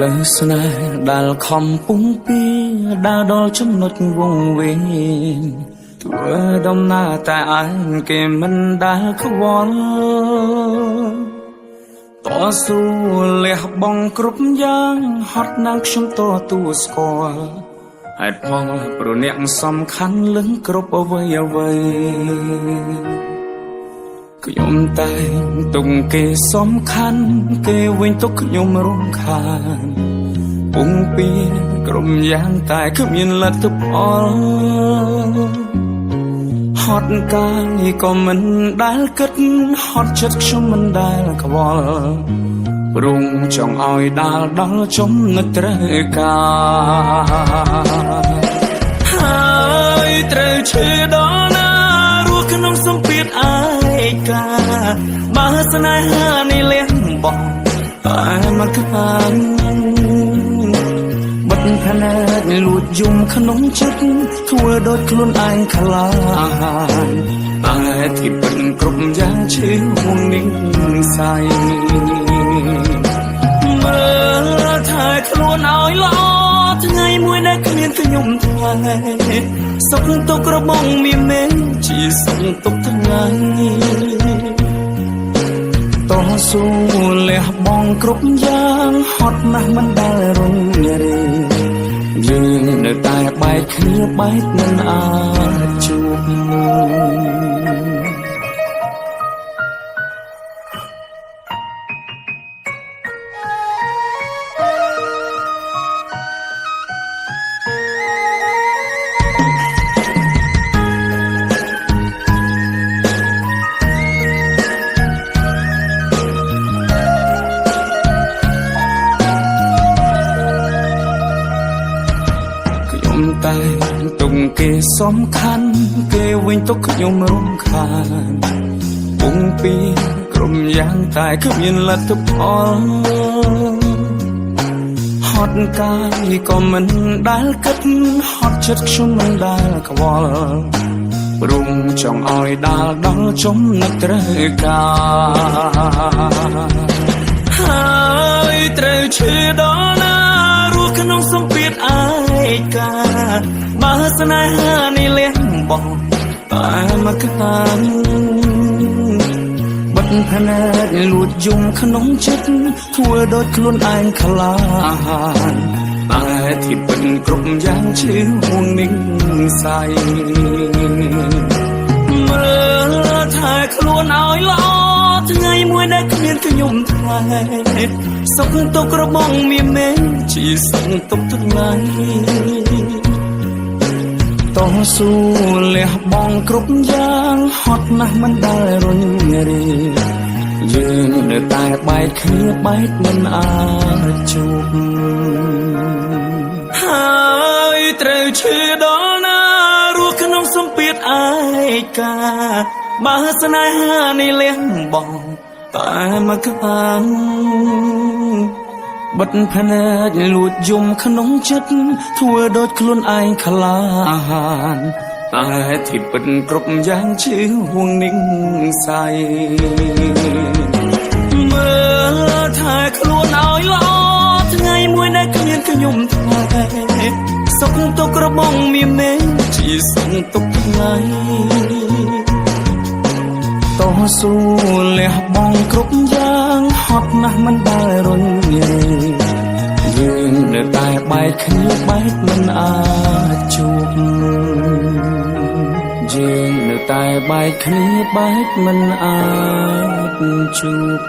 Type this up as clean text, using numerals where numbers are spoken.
លើស្នេហ៍ដែលខំពុំពីដើរដល់ចំណុចវង្វេងធ្វើដំណើរតែឯងគេមិនដែលខ្វល់តស៊ូលះបង់គ្រប់យ៉ាងហត់ណាស់ខ្ញុំតទូស្គាល់ហេតុផលព្រោះអ្នកសំខាន់លឹងគ្រប់អ្វីអ្វីខ្ញុំតែងទុកគេសំខាន់គេវិញទុកខ្ញុំរំខានពុំពីក្រុមយ៉ាងតែគ្មានលទ្ធផលហត់កាយក៏មិនដែលគិតហត់ចិត្តខ្ញុំមិនដែលខ្វល់ព្រមចង់ឲ្យដាល់ដល់ចំណុចត្រូវការហើយត្រូវឈឺដល់ណារស់ក្នុងសម្ពាធឯកាបើស្នេហានេះលះបង់តែមកខាងបិទភ្នែកលួចយំក្នុងចិត្តធ្វើដូចខ្លួនឯងខ្លាចតែទីពិតគ្រប់យ៉ាងឈឺហួងនឹងសៃមើលថែខ្លួនឲ្យល្អថ្ងៃមួយដែលគ្មានខ្ញុំថ្ងៃសុខទុក្ខរបស់មានមែនជាសុខទុក្ខថ្ងៃតស៊ូលះបង់គ្រប់យ៉ាងហត់ណាស់មិនដែលរំលាយយើងនៅតែបែកគ្នាបែកមិនអាចជួបតែទុកគេសំខាន់គេវិញទុកខ្ញុំរំខានពុំពីក្រុមយ៉ាងតែគ្មានលទ្ធផលហត់កាយក៏មិនដែលគិតហត់ចិត្តខ្ញុំមិនដែលខ្វល់ព្រមចង់ឲ្យដាល់ដល់ចំណុចត្រូវការហើយត្រូវឈឺដល់ណារស់ក្នុងសម្ពាធឯកាបើស្នេហានេះលះបង់តែមកខាងបិទភ្នែកលួចយំក្នុងចិត្តធ្វើដូចខ្លួនឯងខ្លាចតែទីពិតគ្រប់យ៉ាងឈឺហួងនឹងសៃមើលថែខ្លួនឲ្យល្អថ្ងៃមួយដែលគ្មានខ្ញុំថ្ងៃសុខទុក្ខរបស់មានមែនជាសុខទុក្ខថ្ងៃតស៊ូលះបង់គ្រប់យ៉ាងហត់ណាស់មិនដែលរញរាយើងនៅតែបែកគ្នាបែកមិនអាចជួបហើយត្រូវឈឺដល់ណារស់ក្នុងសម្ពាធឯកាបើស្នេហានេះលះបង់តែមកខាងបិទភ្នែកលួចយំក្នុងចិត្តធ្វើដូចខ្លួនឯងខ្លាចតែទីពិតគ្រប់យ៉ាងឈឺហួងនឹងសៃមើលថែខ្លួនឲ្យល្អថ្ងៃមួយដែលគ្មានខ្ញុំថ្ងៃសុខទុក្ខរបស់មានមែនជាសុខទុក្ខថ្ងៃតស៊ូលះបង់គ្រប់យ៉ាងហត់ណាស់មិនដែលរញរាយើងនៅតែបែកគ្នាបែកមិនអាចជួបយើងនៅតែបែកគ្នាបែកមិនអាចជួប